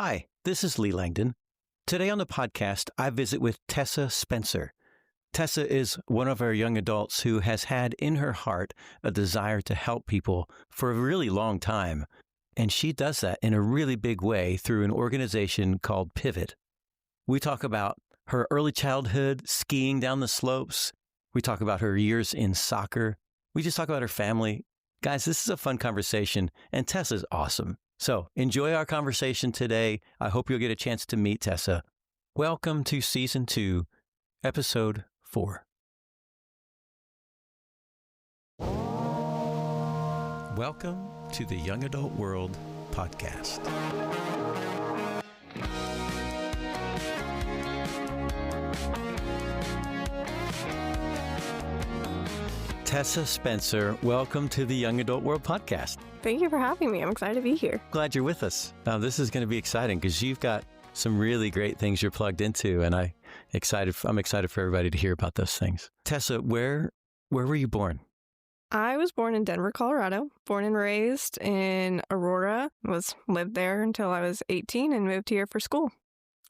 Hi, this is Lee Langdon. Today on the podcast, I visit with Tessa Spencer. Tessa is one of our young adults who has had in her heart a desire to help people for a really long time. And she does that in a really big way through an organization called Pivot. We talk about her early childhood, skiing down the slopes. We talk about her years in soccer. We just talk about her family. Guys, this is a fun conversation, and Tessa's awesome. So enjoy our conversation today. I hope you'll get a chance to meet Tessa. Welcome to Season 2, Episode 4. Welcome to the Young Adult World podcast. Tessa Spencer, welcome to the Young Adult World podcast. Thank you for having me. I'm excited to be here. Glad you're with us. Now, this is going to be exciting because you've got some really great things you're plugged into, and I'm excited for everybody to hear about those things. Tessa, where were you born? I was born in Denver, Colorado. Born and raised in Aurora. Lived there until I was 18 and moved here for school.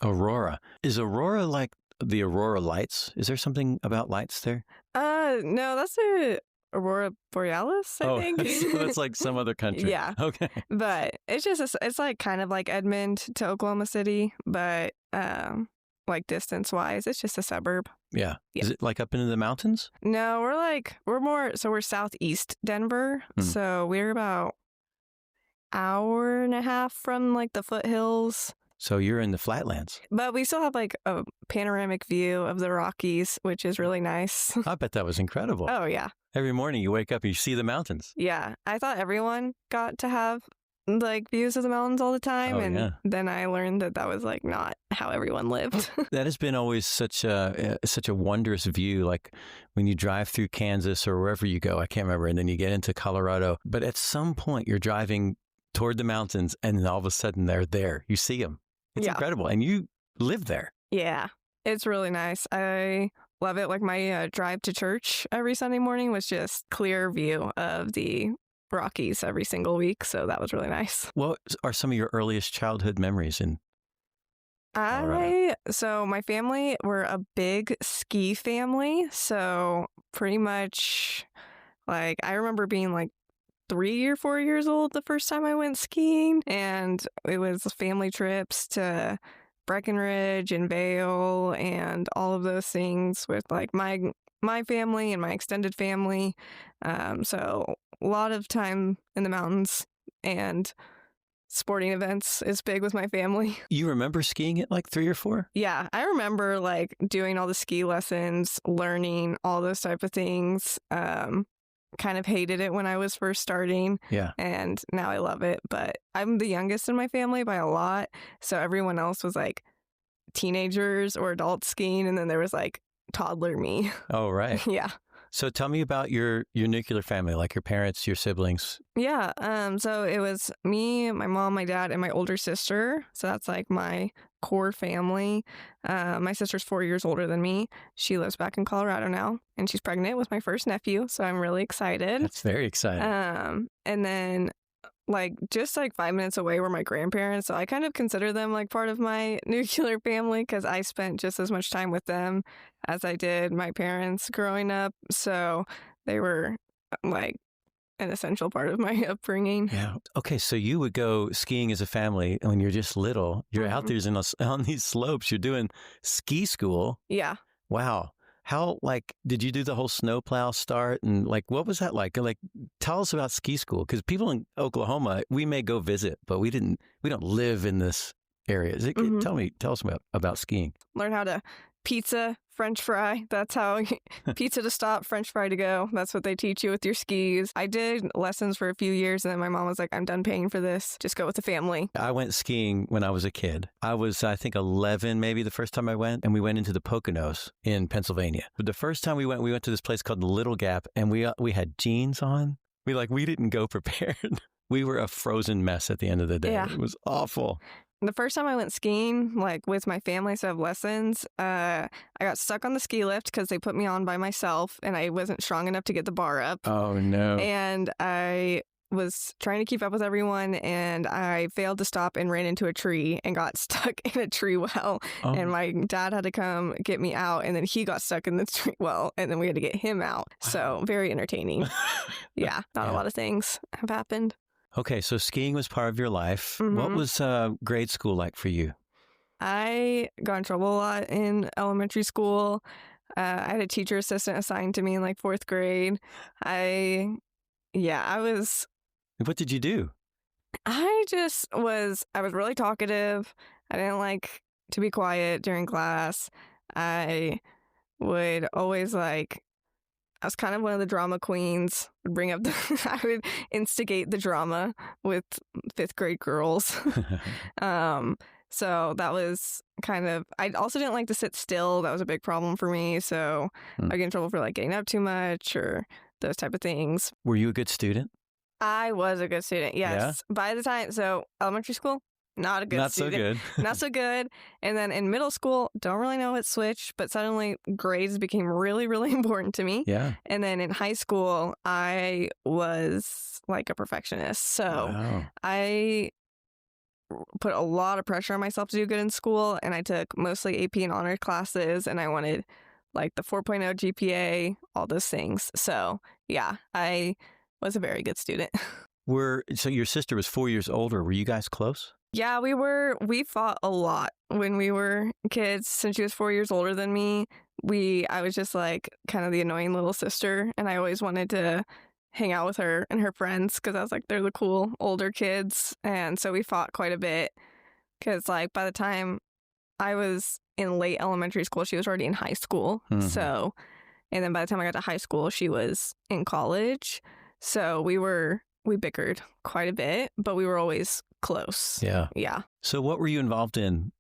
Aurora. Is Aurora like the Aurora Lights? Is there something about lights there? No, that's the Aurora Borealis, I think. So that's like some other country. Yeah. Okay. But it's just, it's like kind of like Edmond to Oklahoma City, but like distance-wise, it's just a suburb. Yeah. Yeah. Is it like up into the mountains? No, we're southeast Denver. So we're about hour and a half from like the foothills. So you're in the flatlands. But we still have like a panoramic view of the Rockies, which is really nice. I bet that was incredible. Oh, yeah. Every morning you wake up and you see the mountains. Yeah. I thought everyone got to have like views of the mountains all the time. Oh, then I learned that was like not how everyone lived. That has been always such a wondrous view. Like when you drive through Kansas or wherever you go, I can't remember. And then you get into Colorado. But at some point you're driving toward the mountains and then all of a sudden they're there. You see them. It's incredible. And you live there. Yeah, it's really nice. I love it. Like my drive to church every Sunday morning was just clear view of the Rockies every single week. So that was really nice. What are some of your earliest childhood memories in Colorado? So my family, we're a big ski family. So pretty much like I remember being like 3 or 4 years old the first time I went skiing, and it was family trips to Breckenridge and Vail and all of those things with like my family and my extended family. So a lot of time in the mountains and sporting events is big with my family. You remember skiing at like 3 or 4? Yeah, I remember like doing all the ski lessons, learning all those type of things. Kind of hated it when I was first starting. Yeah. And now I love it. But I'm the youngest in my family by a lot. So everyone else was like teenagers or adults skiing. And then there was like toddler me. Oh, right. Yeah. So tell me about your nuclear family, like your parents, your siblings. Yeah. So it was me, my mom, my dad, and my older sister. So that's like my core family. My sister's 4 years older than me. She lives back in Colorado now, and she's pregnant with my first nephew. So I'm really excited. That's very exciting. And then like just like 5 minutes away were my grandparents. So I kind of consider them like part of my nuclear family because I spent just as much time with them as I did my parents growing up. So they were like an essential part of my upbringing. Yeah. Okay. So you would go skiing as a family when you're just little. You're out there on these slopes. You're doing ski school. Yeah. Wow. How, like, did you do the whole snowplow start? And like, what was that like? Like, tell us about ski school. Because people in Oklahoma, we may go visit, but we don't live in this area. Tell us about skiing. Learn how to pizza, French fry. That's how pizza to stop, French fry to go. That's what they teach you with your skis. I did lessons for a few years and then my mom was like, I'm done paying for this. Just go with the family. I went skiing when I was a kid. I was, I think, 11 maybe the first time I went, and we went into the Poconos in Pennsylvania. But the first time we went to this place called the Little Gap, and we had jeans on. We didn't go prepared. We were a frozen mess at the end of the day. Yeah. It was awful. The first time I went skiing, like with my family, so I have lessons, I got stuck on the ski lift because they put me on by myself and I wasn't strong enough to get the bar up. Oh, no. And I was trying to keep up with everyone, and I failed to stop and ran into a tree and got stuck in a tree well. Oh. And my dad had to come get me out, and then he got stuck in the tree well, and then we had to get him out. So very entertaining. Yeah, not a lot of things have happened. Okay, so skiing was part of your life. What was grade school like for you? I got in trouble a lot in elementary school. I had a teacher assistant assigned to me in like 4th grade. I was... What did you do? I was really talkative. I didn't like to be quiet during class. I would always I was kind of one of the drama queens. I would instigate the drama with 5th grade girls. So that was kind of, I also didn't like to sit still. That was a big problem for me. So I get in trouble for getting up too much or those type of things. Were you a good student? I was a good student, yes. Yeah? By the time, elementary school, not a good student. Not so good. Not so good. And then in middle school, don't really know what switched, but suddenly grades became really, really important to me. Yeah. And then in high school, I was like a perfectionist. So I put a lot of pressure on myself to do good in school, and I took mostly AP and honor classes, and I wanted the 4.0 GPA, all those things. So yeah, I was a very good student. So your sister was 4 years older. Were you guys close? Yeah, we fought a lot when we were kids. Since she was 4 years older than me, I was just kind of the annoying little sister, and I always wanted to hang out with her and her friends because I was they're the cool older kids. And so we fought quite a bit because by the time I was in late elementary school, she was already in high school. So, and then by the time I got to high school, she was in college. So we bickered quite a bit, but we were always close. Yeah. Yeah. So what were you involved in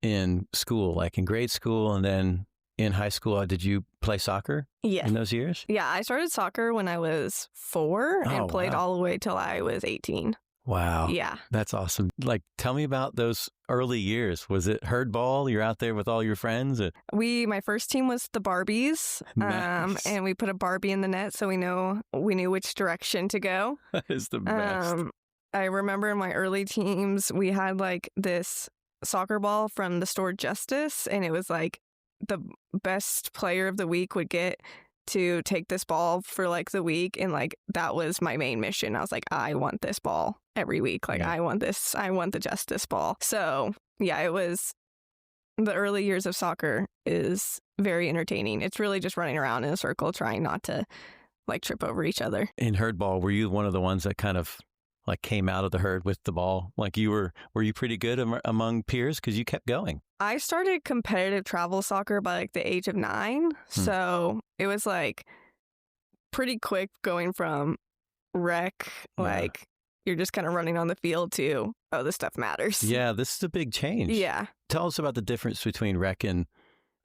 school, in grade school and then in high school? Did you play soccer in those years? Yeah, I started soccer when I was 4 and played all the way till I was 18. Wow. Yeah. That's awesome. Tell me about those early years. Was it herd ball? You're out there with all your friends? My first team was the Barbies. Nice. And we put a Barbie in the net so we knew which direction to go. That is the best. I remember in my early teams, we had this soccer ball from the store Justice, and it was the best player of the week would get to take this ball for the week, and that was my main mission. I was I want this ball every week. I want the Justice ball. So yeah, it was, the early years of soccer is very entertaining. It's really just running around in a circle trying not to trip over each other. In herd ball, were you one of the ones that kind of came out of the herd with the ball? Were you pretty good among peers because you kept going? I started competitive travel soccer by the age of 9. So it was pretty quick going from rec, you're just kind of running on the field to, oh, this stuff matters. Yeah, this is a big change. Yeah. Tell us about the difference between rec and...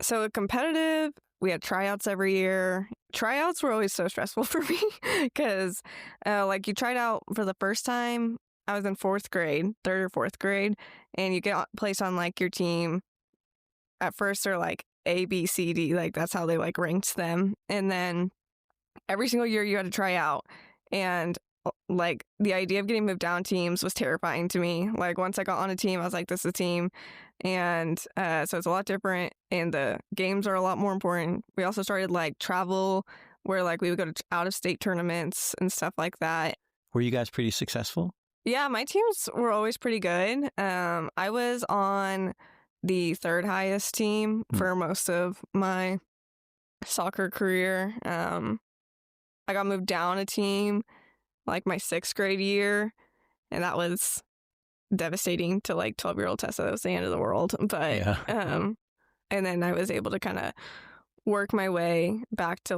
So competitive, we had tryouts every year. Tryouts were always so stressful for me because you tried out for the first time. I was in 4th grade, 3rd or 4th grade, and you get placed on your team. At first they're A, B, C, D, that's how they ranked them. And then every single year you had to try out. And the idea of getting moved down teams was terrifying to me. Once I got on a team, I was this is a team. And so it's a lot different, and the games are a lot more important. We also started travel, where we would go to out-of-state tournaments and stuff like that. Were you guys pretty successful? Yeah, my teams were always pretty good. I was on the 3rd highest team for most of my soccer career. I got moved down a team my 6th grade year, and that was devastating to 12-year-old Tessa. That was the end of the world. But yeah. And then I was able to kind of work my way back to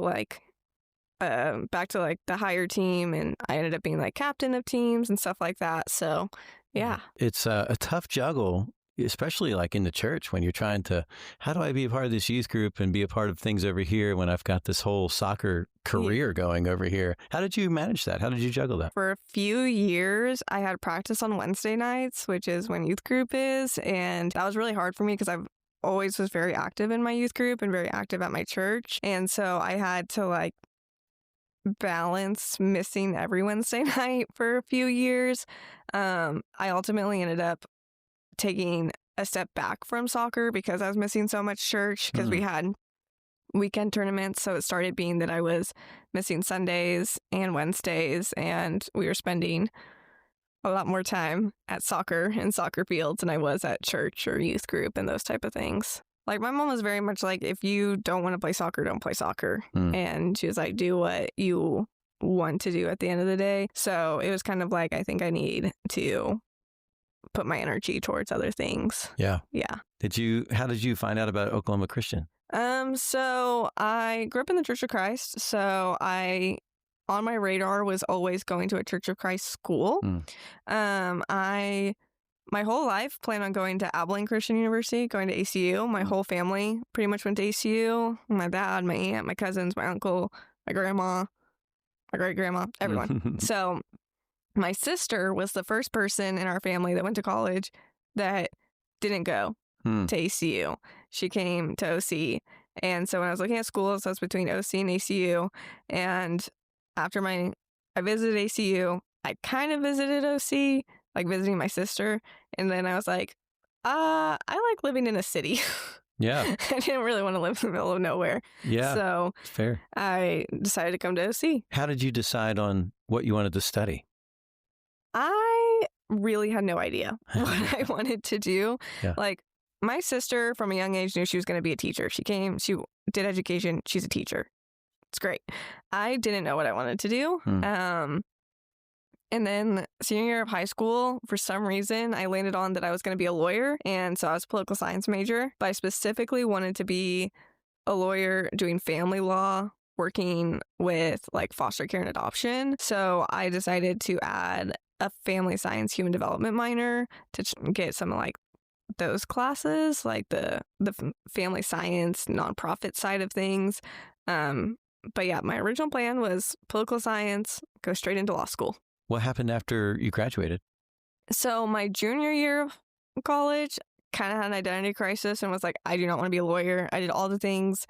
the higher team, and I ended up being captain of teams and stuff like that. So yeah, it's a tough juggle, especially in the church when you're trying to, how do I be a part of this youth group and be a part of things over here when I've got this whole soccer career going over here? How did you manage that? How did you juggle that? For a few years, I had practice on Wednesday nights, which is when youth group is. And that was really hard for me because I've always was very active in my youth group and very active at my church. And so I had to balance missing every Wednesday night for a few years. I ultimately ended up taking a step back from soccer because I was missing so much church because we had weekend tournaments. So it started being that I was missing Sundays and Wednesdays, and we were spending a lot more time at soccer and soccer fields than I was at church or youth group and those type of things. Like, my mom was very much like, if you don't want to play soccer, don't play soccer. And she was like, do what you want to do at the end of the day. So it was kind of like, I think I need to put my energy towards other things. Yeah. Yeah. How did you find out about Oklahoma Christian? So I grew up in the Church of Christ. So on my radar was always going to a Church of Christ school. My whole life planned on going to Abilene Christian University, going to ACU. My whole family pretty much went to ACU. My dad, my aunt, my cousins, my uncle, my grandma, my great-grandma, everyone. So my sister was the first person in our family that went to college that didn't go to ACU. She came to OC. And so when I was looking at schools, I was between OC and ACU. And after I visited ACU, I kind of visited OC, like visiting my sister. And then I was like, I like living in a city. Yeah. I didn't really want to live in the middle of nowhere. Yeah. So fair. I decided to come to OC. How did you decide on what you wanted to study? I really had no idea what I wanted to do. Yeah. Like, my sister from a young age knew she was going to be a teacher. She did education. She's a teacher. It's great. I didn't know what I wanted to do. And then senior year of high school, for some reason, I landed on that I was going to be a lawyer. And so I was a political science major, but I specifically wanted to be a lawyer doing family law, working with like foster care and adoption. So I decided to add a family science human development minor to get some like those classes, like the family science nonprofit side of things. But yeah, my original plan was political science, go straight into law school. What happened after you graduated? So my junior year of college, kind of had an identity crisis and was like, I do not want to be a lawyer. I did all the things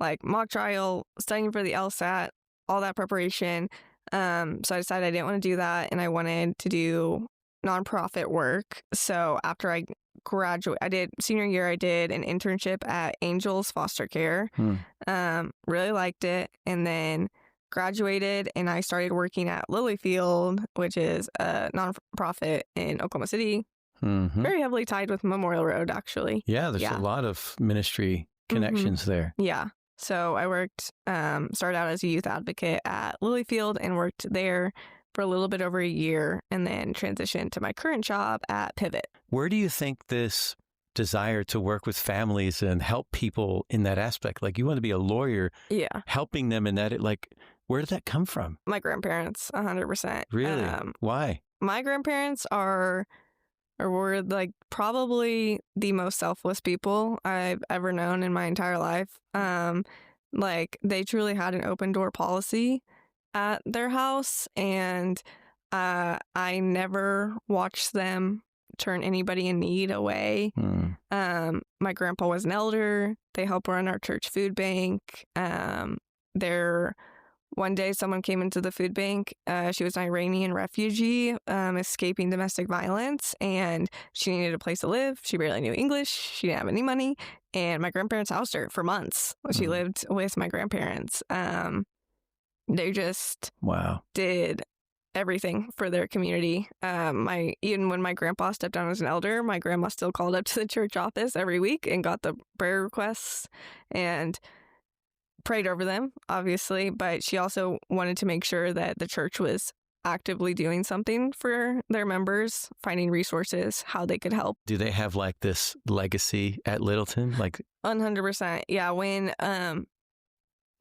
like mock trial, studying for the LSAT, all that preparation. So I decided I didn't want to do that, and I wanted to do nonprofit work. So after I senior year, I did an internship at Angels Foster Care. Really liked it, and then graduated, and I started working at Lilyfield, which is a nonprofit in Oklahoma City. Very heavily tied with Memorial Road, actually. Yeah, there's a lot of ministry connections there. Yeah. So I started out as a youth advocate at Lilyfield and worked there for a little bit over a year, and then transitioned to my current job at Pivot. Where do you think this desire to work with families and help people in that aspect, like you want to be a lawyer, helping them in that, like, where did that come from? My grandparents, 100%. Really? Why? My grandparents were like probably the most selfless people I've ever known in my entire life. Like, they truly had an open door policy at their house, and I never watched them turn anybody in need away. My grandpa was an elder. They help run our church food bank. One day someone came into the food bank. She was an Iranian refugee escaping domestic violence, and she needed a place to live. She barely knew English. She didn't have any money, and my grandparents housed her for months. She lived with my grandparents. They just did everything for their community. Even when my grandpa stepped down as an elder, my grandma still called up to the church office every week and got the prayer requests and prayed over them, obviously, but she also wanted to make sure that the church was actively doing something for their members, finding resources, how they could help. Do they have like this legacy at Littleton? Like 100%. Yeah, when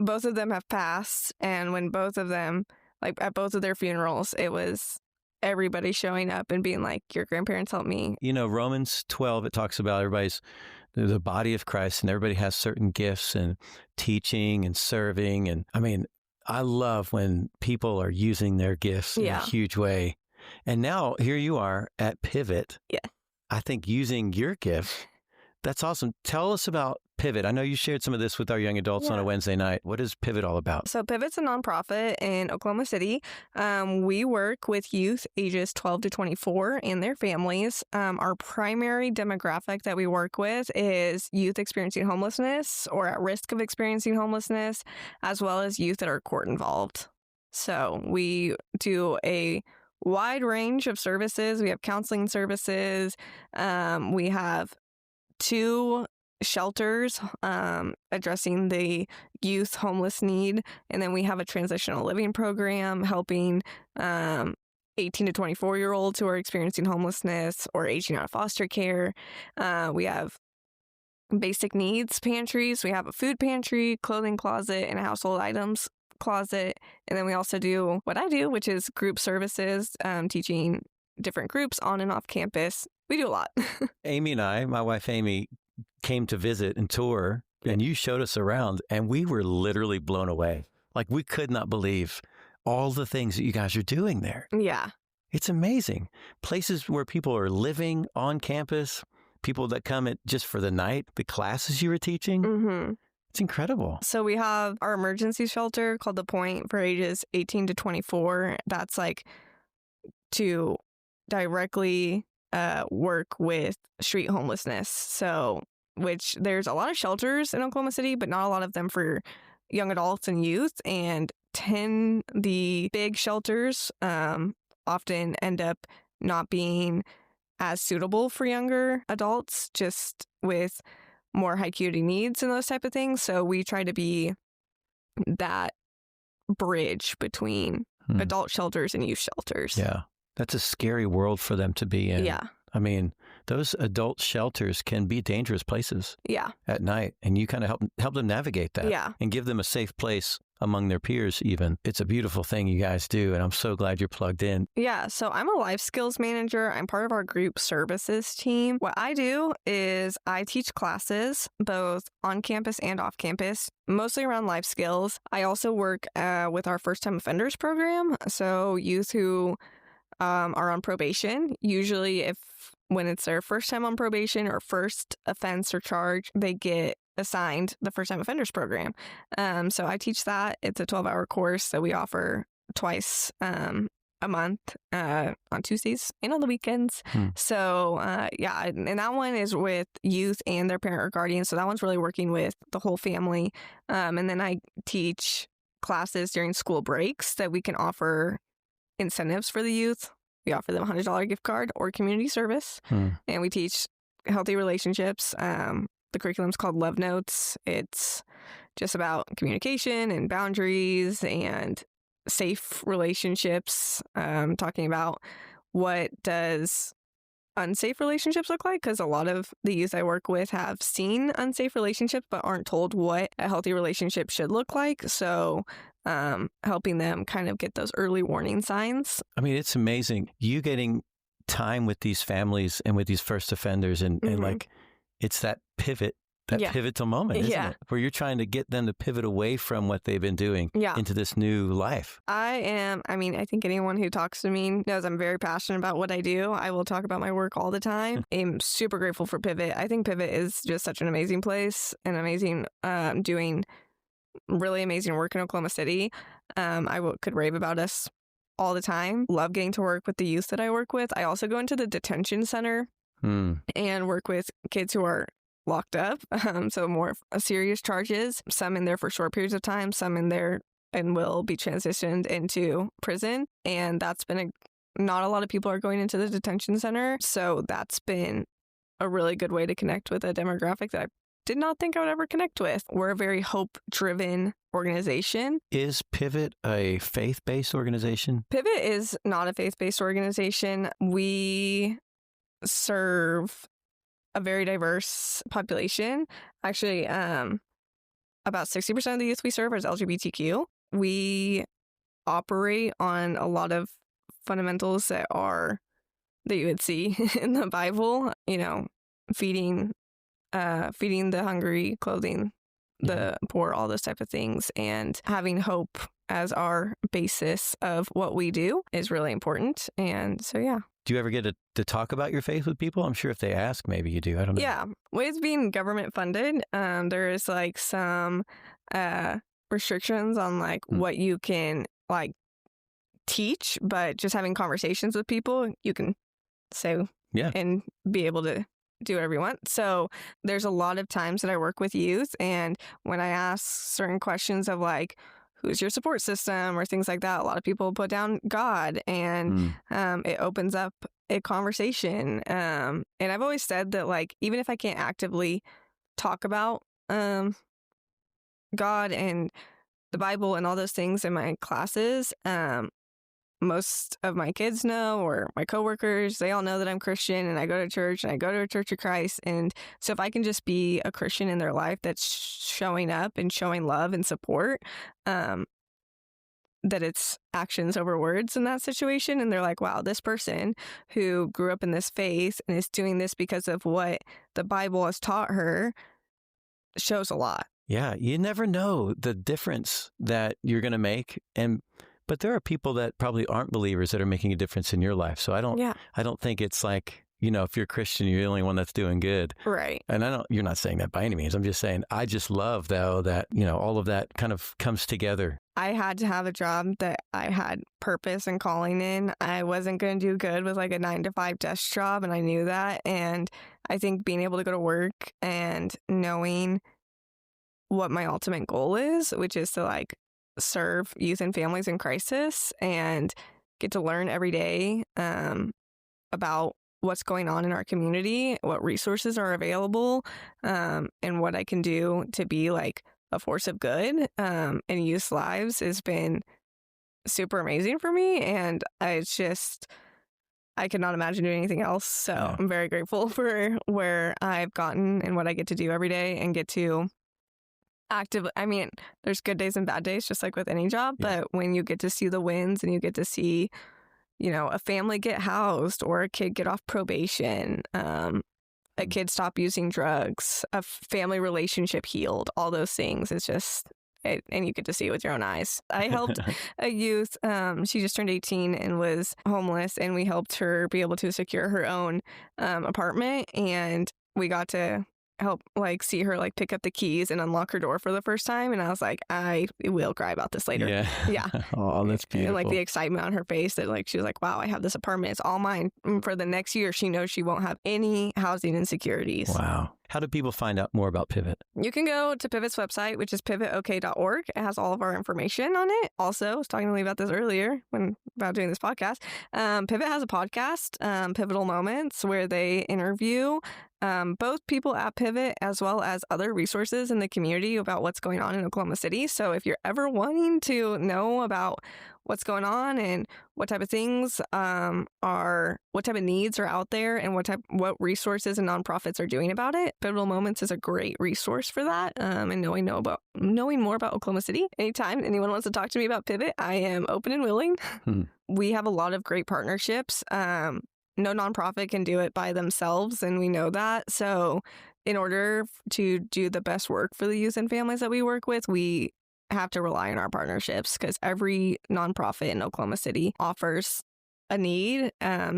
both of them have passed, and when both of them, like at both of their funerals, it was everybody showing up and being like, your grandparents helped me. You know, Romans 12, it talks about everybody's the body of Christ, and everybody has certain gifts and teaching and serving. And I mean, I love when people are using their gifts in a huge way. And now here you are at Pivot. Yeah. I think using your gift That's awesome. Tell us about Pivot. I know you shared some of this with our young adults on a Wednesday night. What is Pivot all about? So Pivot's a nonprofit in Oklahoma City. We work with youth ages 12 to 24 and their families. Our primary demographic that we work with is youth experiencing homelessness or at risk of experiencing homelessness, as well as youth that are court involved. So we do a wide range of services. We have counseling services. We have 2 shelters addressing the youth homeless need. And then we have a transitional living program helping 18 to 24-year-olds who are experiencing homelessness or aging out of foster care. We have basic needs pantries. We have a food pantry, clothing closet, and a household items closet. And then we also do what I do, which is group services, teaching different groups on and off campus. We do a lot. Amy and I, my wife Amy, came to visit and tour, and you showed us around, and we were literally blown away. Like, we could not believe all the things that you guys are doing there. Yeah. It's amazing. Places where people are living on campus, people that come just for the night, the classes you were teaching. Mm-hmm. It's incredible. So we have our emergency shelter called The Point for ages 18 to 24. That's like to directly work with street homelessness. So, which there's a lot of shelters in Oklahoma City, but not a lot of them for young adults and youth. And the big shelters often end up not being as suitable for younger adults, just with more high acuity needs and those type of things. So we try to be that bridge between adult shelters and youth shelters. Yeah. That's a scary world for them to be in. Yeah. I mean, those adult shelters can be dangerous places. Yeah. At night. And you kind of help them navigate that. Yeah. And give them a safe place among their peers even. It's a beautiful thing you guys do, and I'm so glad you're plugged in. Yeah, so I'm a life skills manager. I'm part of our group services team. What I do is I teach classes both on campus and off campus, mostly around life skills. I also work with our first time offenders program, so youth who are on probation. Usually when it's their first time on probation or first offense or charge, they get assigned the first time offenders program. So I teach that. It's a 12-hour course that we offer twice a month on Tuesdays and on the weekends. So and that one is with youth and their parent or guardian. So that one's really working with the whole family. And then I teach classes during school breaks that we can offer incentives for the youth. We offer them a $100 gift card or community service. And we teach healthy relationships. The curriculum's called Love Notes. It's just about communication and boundaries and safe relationships, talking about what does unsafe relationships look like, because a lot of the youth I work with have seen unsafe relationships but aren't told what a healthy relationship should look like. So helping them kind of get those early warning signs. I mean, it's amazing. You getting time with these families and with these first offenders and like, it's that pivotal moment, isn't it? Where you're trying to get them to pivot away from what they've been doing into this new life. I think anyone who talks to me knows I'm very passionate about what I do. I will talk about my work all the time. I'm super grateful for Pivot. I think Pivot is just such an amazing place and amazing, doing really amazing work in Oklahoma City. Could rave about us all the time. Love getting to work with the youth that I work with. I also go into the detention center and work with kids who are locked up. So more serious charges, some in there for short periods of time, some in there and will be transitioned into prison. And that's been not a lot of people are going into the detention center. So that's been a really good way to connect with a demographic that I did not think I would ever connect with. We're a very hope-driven organization. Is Pivot a faith-based organization? Pivot is not a faith-based organization. We serve a very diverse population. Actually, about 60% of the youth we serve is LGBTQ. We operate on a lot of fundamentals that you would see in the Bible, feeding the hungry, clothing the poor, all those type of things, and having hope as our basis of what we do is really important. And so, Do you ever get to talk about your faith with people? I'm sure if they ask, maybe you do. I don't know. Yeah. With being government funded, there is like some restrictions on like what you can like teach, but just having conversations with people, you can say and be able to do whatever you want. So there's a lot of times that I work with youth, and when I ask certain questions of like, who's your support system or things like that, a lot of people put down God, and it opens up a conversation. And I've always said that like, even if I can't actively talk about God and the Bible and all those things in my classes, most of my kids know, or my coworkers, they all know that I'm Christian and I go to church and I go to a Church of Christ. And so if I can just be a Christian in their life that's showing up and showing love and support, that it's actions over words in that situation. And they're like, wow, this person who grew up in this faith and is doing this because of what the Bible has taught her shows a lot. Yeah. You never know the difference that you're going to make. But there are people that probably aren't believers that are making a difference in your life. So I don't think it's like, if you're a Christian, you're the only one that's doing good. Right. And you're not saying that by any means. I'm just saying, I just love though that, all of that kind of comes together. I had to have a job that I had purpose and calling in. I wasn't going to do good with like a 9-to-5 desk job, and I knew that. And I think being able to go to work and knowing what my ultimate goal is, which is to like serve youth and families in crisis and get to learn every day about what's going on in our community, what resources are available, and what I can do to be like a force of good in youth's lives has been super amazing for me. And I could not imagine doing anything else. So I'm very grateful for where I've gotten and what I get to do every day and get to actively. I mean, there's good days and bad days, just like with any job. But when you get to see the wins and you get to see, a family get housed or a kid get off probation, a kid stop using drugs, a family relationship healed, all those things. It's just, and you get to see it with your own eyes. I helped a youth. She just turned 18 and was homeless, and we helped her be able to secure her own apartment. And we got to help like see her like pick up the keys and unlock her door for the first time. And I was like, I will cry about this later. Yeah. Oh, that's beautiful. And like the excitement on her face that like, she was like, wow, I have this apartment. It's all mine. And for the next year, she knows she won't have any housing insecurities. Wow. How do people find out more about Pivot? You can go to Pivot's website, which is pivotok.org. It has all of our information on it. Also, I was talking to Lee about this earlier about doing this podcast. Pivot has a podcast, Pivotal Moments, where they interview both people at Pivot as well as other resources in the community about what's going on in Oklahoma City. So if you're ever wanting to know about what's going on and what type of things what type of needs are out there and what resources and nonprofits are doing about it, Pivotal Moments is a great resource for that. And knowing more about Oklahoma City. Anytime anyone wants to talk to me about Pivot, I am open and willing. We have a lot of great partnerships. No nonprofit can do it by themselves, and we know that. So in order to do the best work for the youth and families that we work with, we have to rely on our partnerships, because every nonprofit in Oklahoma City offers a need.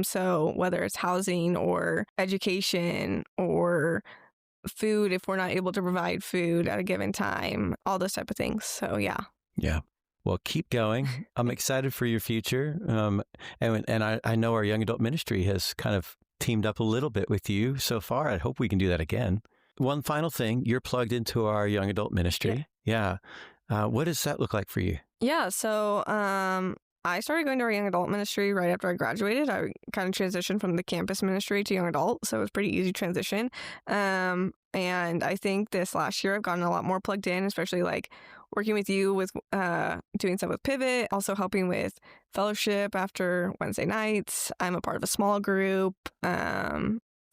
So whether it's housing or education or food, if we're not able to provide food at a given time, all those type of things. So yeah. Well, keep going. I'm excited for your future. And I know our young adult ministry has kind of teamed up a little bit with you so far. I hope we can do that again. One final thing, you're plugged into our young adult ministry. Yeah. What does that look like for you? Yeah. So I started going to our young adult ministry right after I graduated. I kind of transitioned from the campus ministry to young adult. So it was a pretty easy transition. And I think this last year I've gotten a lot more plugged in, especially like working with you with doing stuff with Pivot, also helping with fellowship after Wednesday nights. I'm a part of a small group.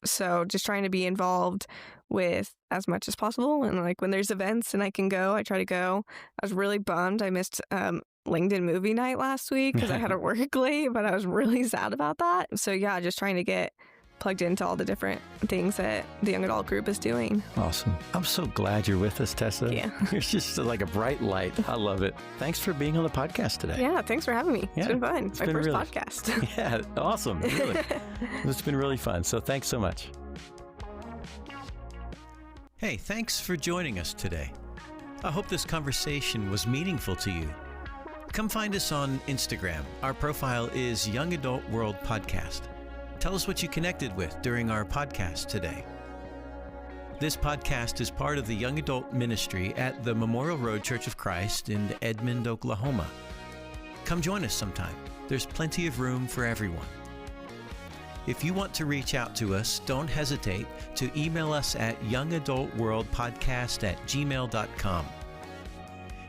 So just trying to be involved with as much as possible. And like when there's events and I can go, I try to go. I was really bummed I missed LinkedIn movie night last week because I had to work late, but I was really sad about that. So yeah, just trying to get plugged into all the different things that the young adult group is doing. Awesome. I'm so glad you're with us, Tessa. Yeah. You're just like a bright light. I love it. Thanks for being on the podcast today. Yeah, thanks for having me. Yeah, It's been fun. it's My been first really- podcast. Yeah, awesome. Really. It's been really fun. So thanks so much. Hey, thanks for joining us today. I hope this conversation was meaningful to you. Come find us on Instagram. Our profile is Young Adult World Podcast. Tell us what you connected with during our podcast today. This podcast is part of the Young Adult Ministry at the Memorial Road Church of Christ in Edmond, Oklahoma. Come join us sometime. There's plenty of room for everyone. If you want to reach out to us, don't hesitate to email us at youngadultworldpodcast@gmail.com.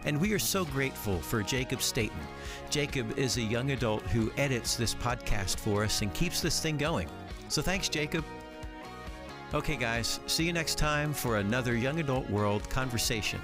And we are so grateful for Jacob Staten. Jacob is a young adult who edits this podcast for us and keeps this thing going. So thanks, Jacob. Okay, guys, see you next time for another Young Adult World conversation.